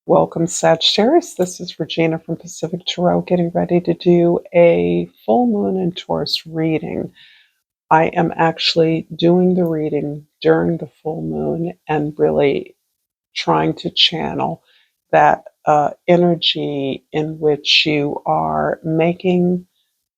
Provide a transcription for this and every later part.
Welcome, Sagittarius. This is Regina from Pacific Tarot, getting ready to do a full moon and Taurus reading. I am actually doing the reading during the full moon and really trying to channel that energy in which you are making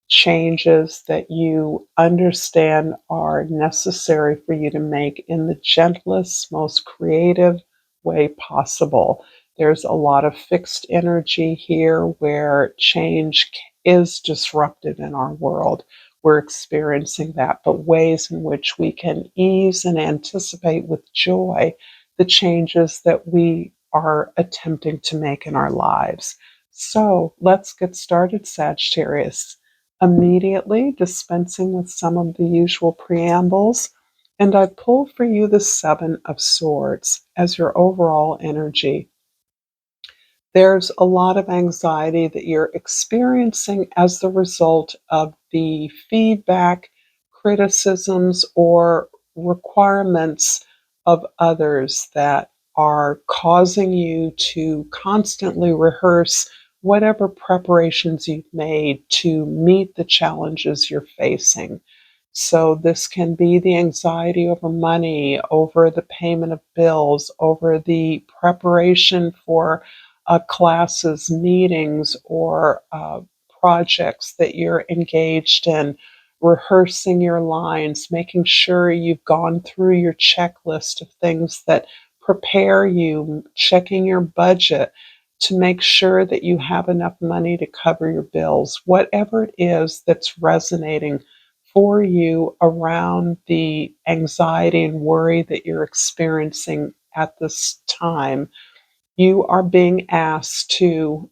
changes that you understand are necessary for you to make in the gentlest, most creative way possible. There's a lot of fixed energy here where change is disrupted in our world. We're experiencing that, but ways in which we can ease and anticipate with joy the changes that we are attempting to make in our lives. So let's get started, Sagittarius. Immediately dispensing with some of the usual preambles, and I pull for you the Seven of Swords as your overall energy. There's a lot of anxiety that you're experiencing as the result of the feedback, criticisms, or requirements of others that are causing you to constantly rehearse whatever preparations you've made to meet the challenges you're facing. So, this can be the anxiety over money, over the payment of bills, over the preparation for classes, meetings, or projects that you're engaged in, rehearsing your lines, making sure you've gone through your checklist of things that prepare you, checking your budget to make sure that you have enough money to cover your bills, whatever it is that's resonating for you around the anxiety and worry that you're experiencing at this time. You are being asked to,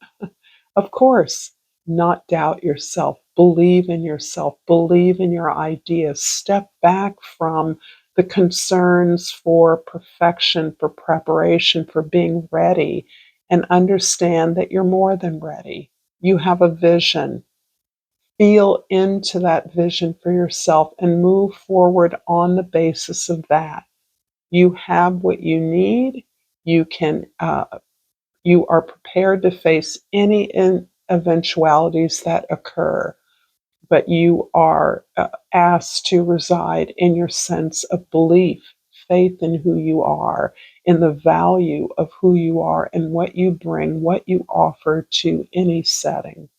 of course, not doubt yourself, believe in yourself, believe in your ideas, step back from the concerns for perfection, for preparation, for being ready, and understand that you're more than ready. You have a vision. Feel into that vision for yourself and move forward on the basis of that. You have what you need. You can you are prepared to face any eventualities that occur, but you are asked to reside in your sense of belief, faith in who you are, in the value of who you are and what you bring, what you offer to any setting.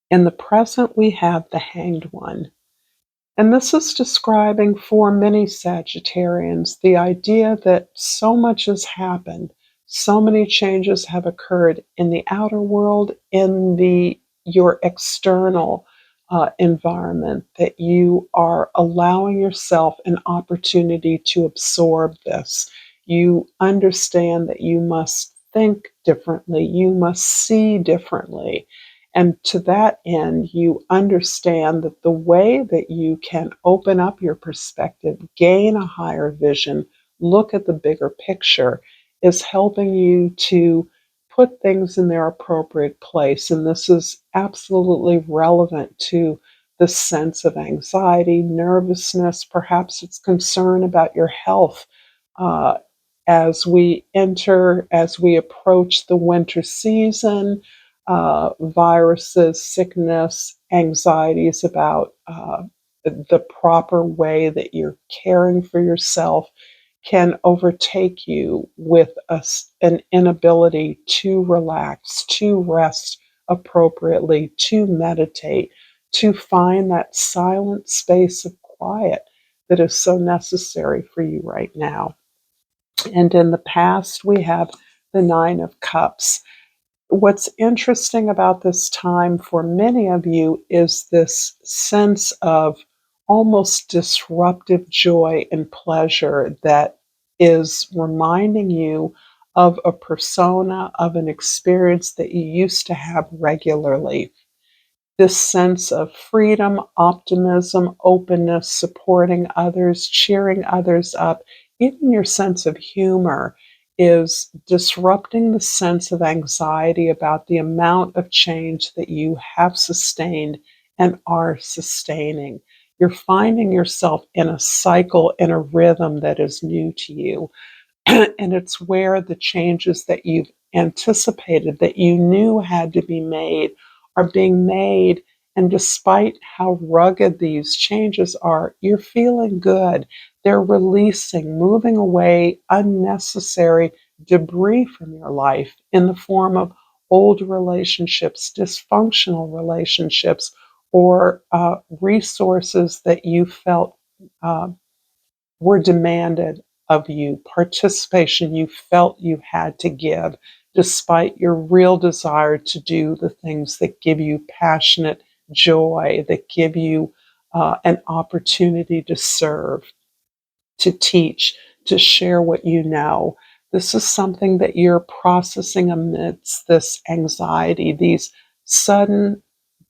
In the present, we have the Hanged One. And this is describing for many Sagittarians the idea that so much has happened, so many changes have occurred in the outer world, in your external environment, that you are allowing yourself an opportunity to absorb this. You understand that you must think differently, you must see differently. And to that end, you understand that the way that you can open up your perspective, gain a higher vision, look at the bigger picture, is helping you to put things in their appropriate place. And this is absolutely relevant to the sense of anxiety, nervousness, perhaps it's concern about your health. Uh, as we approach the winter season, viruses, sickness, anxieties about the proper way that you're caring for yourself can overtake you with an inability to relax, to rest appropriately, to meditate, to find that silent space of quiet that is so necessary for you right now. And in the past, we have the Nine of Cups. What's interesting about this time for many of you is this sense of almost disruptive joy and pleasure that is reminding you of a persona, of an experience that you used to have regularly. This sense of freedom, optimism, openness, supporting others, cheering others up, even your sense of humor is disrupting the sense of anxiety about the amount of change that you have sustained and are sustaining. You're finding yourself in a cycle, in a rhythm that is new to you. And it's where the changes that you've anticipated, that you knew had to be made, are being made. And despite how rugged these changes are, you're feeling good. They're releasing, moving away unnecessary debris from your life in the form of old relationships, dysfunctional relationships, or resources that you felt uh, were demanded of you, participation you felt you had to give, despite your real desire to do the things that give you passionate joy, that give you an opportunity to serve, to teach, to share what you know. This is something that you're processing amidst this anxiety, these sudden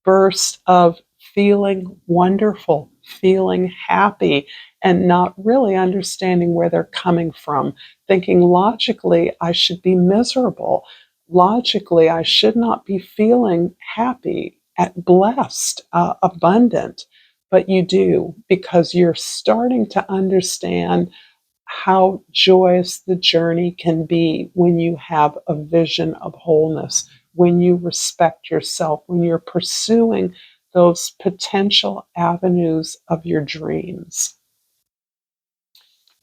bursts of feeling wonderful, feeling happy, and not really understanding where they're coming from. Thinking logically, I should be miserable. Logically, I should not be feeling happy, blessed, abundant. But you do, because you're starting to understand how joyous the journey can be when you have a vision of wholeness, when you respect yourself, when you're pursuing those potential avenues of your dreams.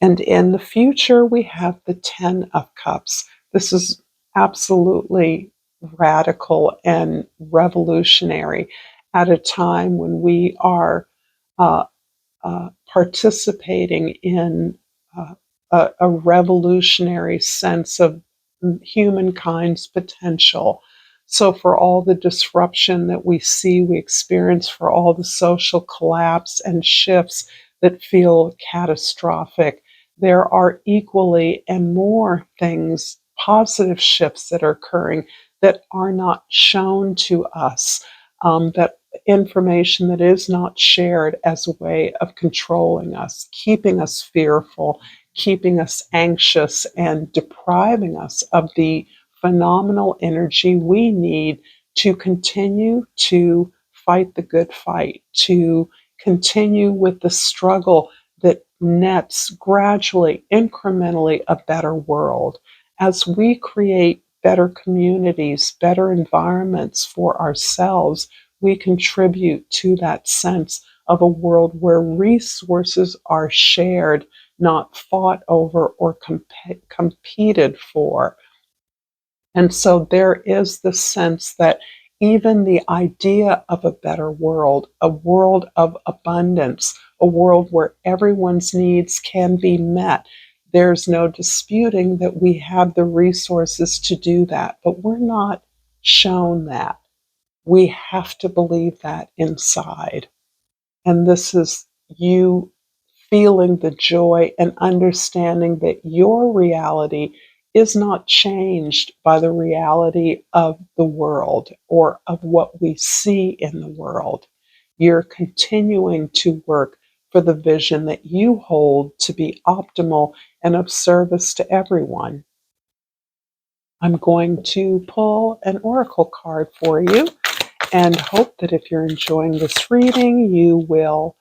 And in the future, we have the 10 of Cups. This is absolutely radical and revolutionary at a time when we are uh, participating in a revolutionary sense of humankind's potential. So, for all the disruption that we see, we experience, for all the social collapse and shifts that feel catastrophic, there are equally and more things, positive shifts that are occurring that are not shown to us, that information that is not shared as a way of controlling us, keeping us fearful, keeping us anxious, and depriving us of the phenomenal energy we need to continue to fight the good fight, to continue with the struggle that nets gradually, incrementally a better world. As we create better communities, better environments for ourselves, we contribute to that sense of a world where resources are shared, not fought over or competed for. And so there is the sense that even the idea of a better world, a world of abundance, a world where everyone's needs can be met, there's no disputing that we have the resources to do that, but we're not shown that. We have to believe that inside. And this is you feeling the joy and understanding that your reality is not changed by the reality of the world or of what we see in the world. You're continuing to work for the vision that you hold to be optimal and of service to everyone. I'm going to pull an oracle card for you and hope that if you're enjoying this reading, you will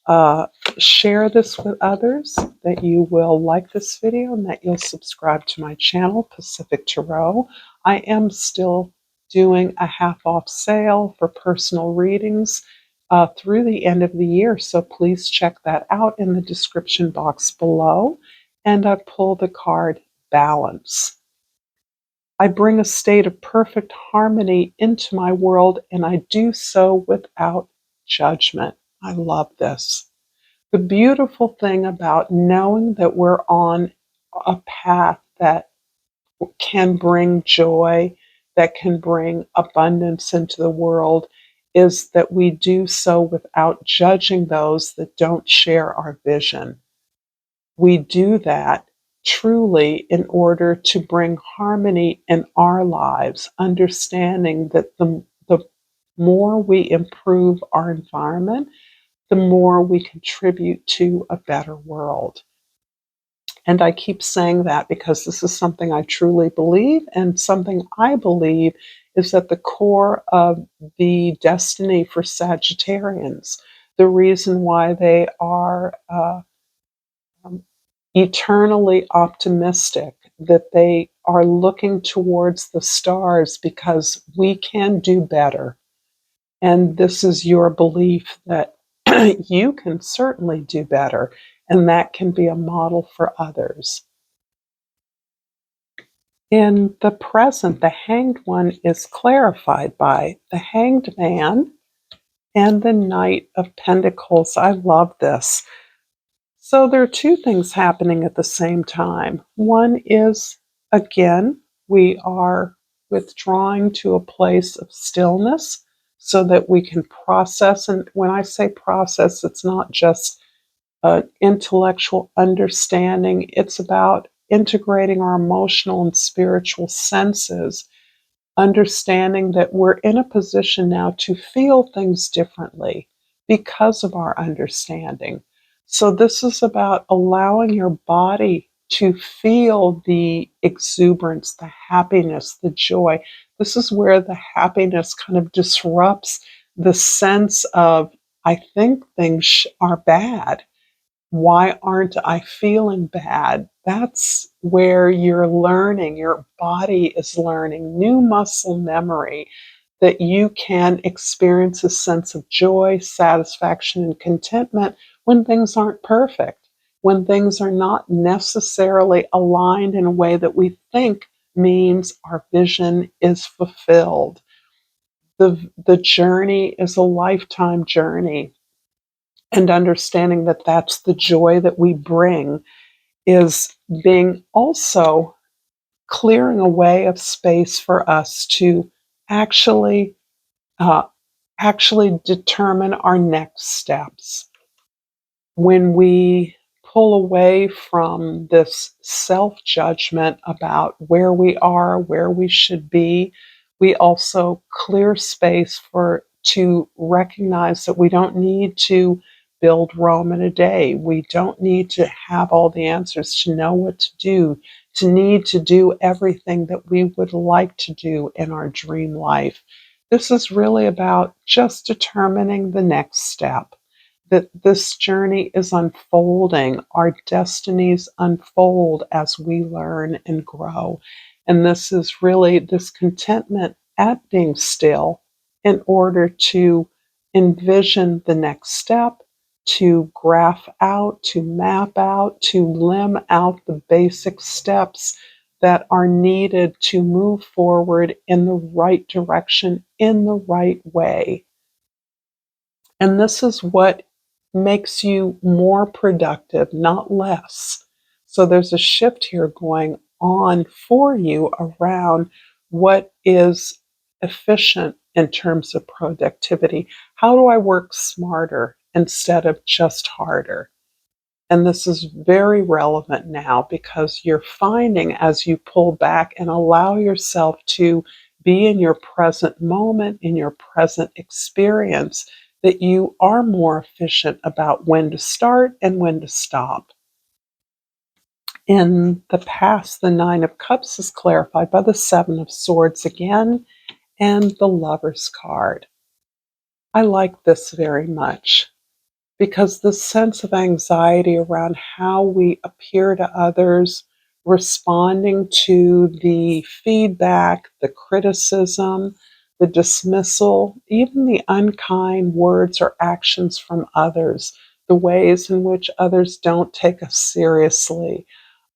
uh, share this with others, that you will like this video, and that you'll subscribe to my channel, Pacific Tarot. I am still doing a half off sale for personal readings through the end of the year, so please check that out in the description box below. And I pull the card Balance. I bring a state of perfect harmony into my world, and I do so without judgment. I love this. The beautiful thing about knowing that we're on a path that can bring joy, that can bring abundance into the world, is that we do so without judging those that don't share our vision. We do that truly in order to bring harmony in our lives, understanding that the more we improve our environment, the more we contribute to a better world. And I keep saying that because this is something I truly believe, and something I believe is at the core of the destiny for Sagittarians. The reason why they are eternally optimistic, that they are looking towards the stars because we can do better. And this is your belief that you can certainly do better, and that can be a model for others. In the present, the Hanged One is clarified by the Hanged Man and the Knight of Pentacles. I love this. So there are two things happening at the same time. One is, again, we are withdrawing to a place of stillness so that we can process. And when I say process, it's not just intellectual understanding, it's about integrating our emotional and spiritual senses, understanding that we're in a position now to feel things differently because of our understanding. So, this is about allowing your body to feel the exuberance, the happiness, the joy. This is where the happiness kind of disrupts the sense of, I think things are bad. Why aren't I feeling bad? That's where you're learning, your body is learning new muscle memory, that you can experience a sense of joy, satisfaction, and contentment when things aren't perfect, when things are not necessarily aligned in a way that we think means our vision is fulfilled. The journey is a lifetime journey, and understanding that that's the joy that we bring is being also clearing a way of space for us to actually uh, actually determine our next steps. When we pull away from this self judgment about where we are, where we should be, we also clear space for to recognize that we don't need to build Rome in a day. We don't need to have all the answers, to know what to do, to need to do everything that we would like to do in our dream life. This is really about just determining the next step, that this journey is unfolding. Our destinies unfold as we learn and grow. And this is really this contentment at being still in order to envision the next step, to graph out, to map out, to limb out the basic steps that are needed to move forward in the right direction, in the right way. And this is what makes you more productive, not less. So there's a shift here going on for you around what is efficient in terms of productivity. How do I work smarter instead of just harder? And this is very relevant now because you're finding, as you pull back and allow yourself to be in your present moment, in your present experience, that you are more efficient about when to start and when to stop. In the past, the Nine of Cups is clarified by the Seven of Swords again and the Lover's card. I like this very much, because the sense of anxiety around how we appear to others, responding to the feedback, the criticism, the dismissal, even the unkind words or actions from others, the ways in which others don't take us seriously,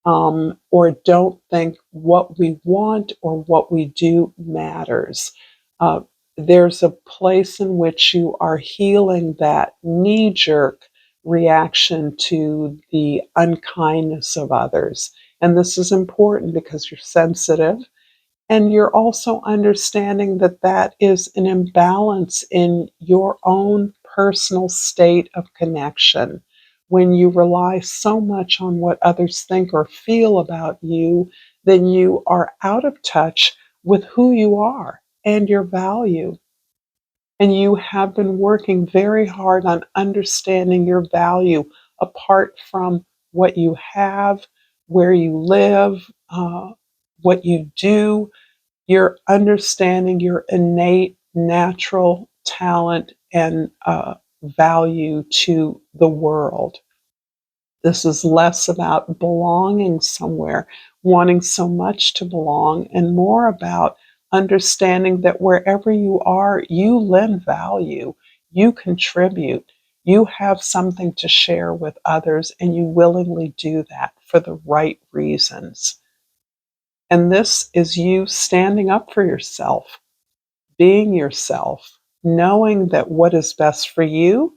or don't think what we want or what we do matters. Uh, there's a place in which you are healing that knee jerk reaction to the unkindness of others. And this is important because you're sensitive, and you're also understanding that that is an imbalance in your own personal state of connection. When you rely so much on what others think or feel about you, then you are out of touch with who you are and your value. And you have been working very hard on understanding your value apart from what you have, where you live, what you do. You're understanding your innate natural talent and value to the world. This is less about belonging somewhere, wanting so much to belong, and more about understanding that wherever you are, you lend value, you contribute, you have something to share with others, and you willingly do that for the right reasons. And this is you standing up for yourself, being yourself, knowing that what is best for you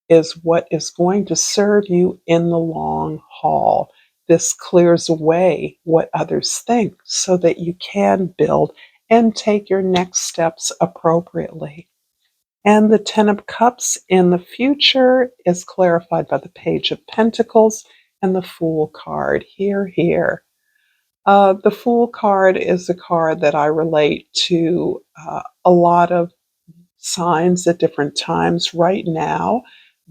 is what is going to serve you in the long haul. This clears away what others think so that you can build and take your next steps appropriately. And the Ten of Cups in the future is clarified by the Page of Pentacles and the Fool card. Here. The Fool card is a card that I relate to a lot of signs at different times. Right now,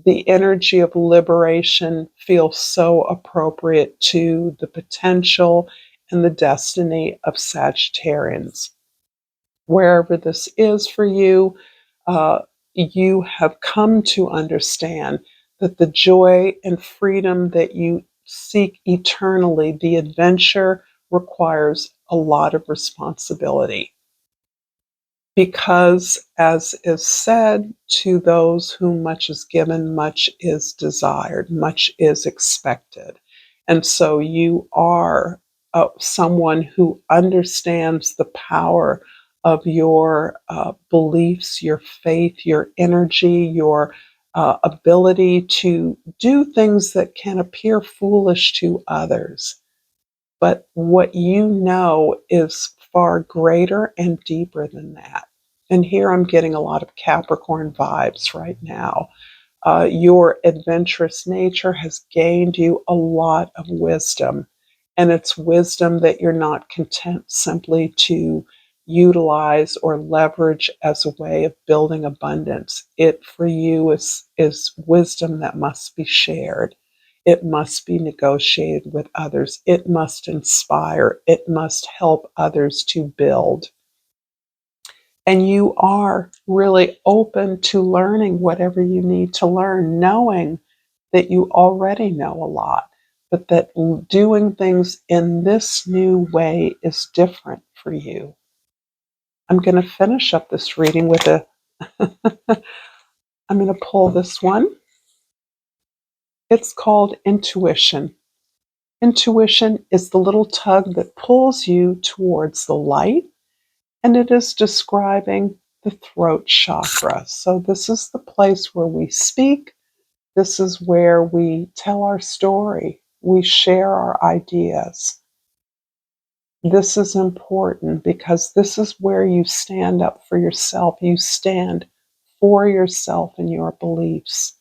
the energy of liberation feels so appropriate to the potential and the destiny of Sagittarians. Wherever this is for you, you have come to understand that the joy and freedom that you seek eternally, the adventure, requires a lot of responsibility. Because, as is said, to those whom much is given, much is desired, much is expected. And so you are someone who understands the power of your beliefs, your faith, your energy, your ability to do things that can appear foolish to others. But what you know is far greater and deeper than that. And here I'm getting a lot of Capricorn vibes right now. Your adventurous nature has gained you a lot of wisdom. And it's wisdom that you're not content simply to utilize or leverage as a way of building abundance. It for you is wisdom that must be shared. It must be negotiated with others. It must inspire. It must help others to build. And you are really open to learning whatever you need to learn, knowing that you already know a lot, but that doing things in this new way is different for you. I'm going to finish up this reading with I'm going to pull this one. It's called Intuition. Intuition is the little tug that pulls you towards the light, and it is describing the throat chakra. So this is the place where we speak. This is where we tell our story. We share our ideas. This is important because this is where you stand up for yourself. You stand for yourself and your beliefs.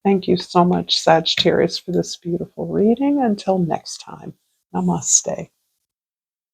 Thank you so much, Sagittarius, for this beautiful reading. Until next time, namaste.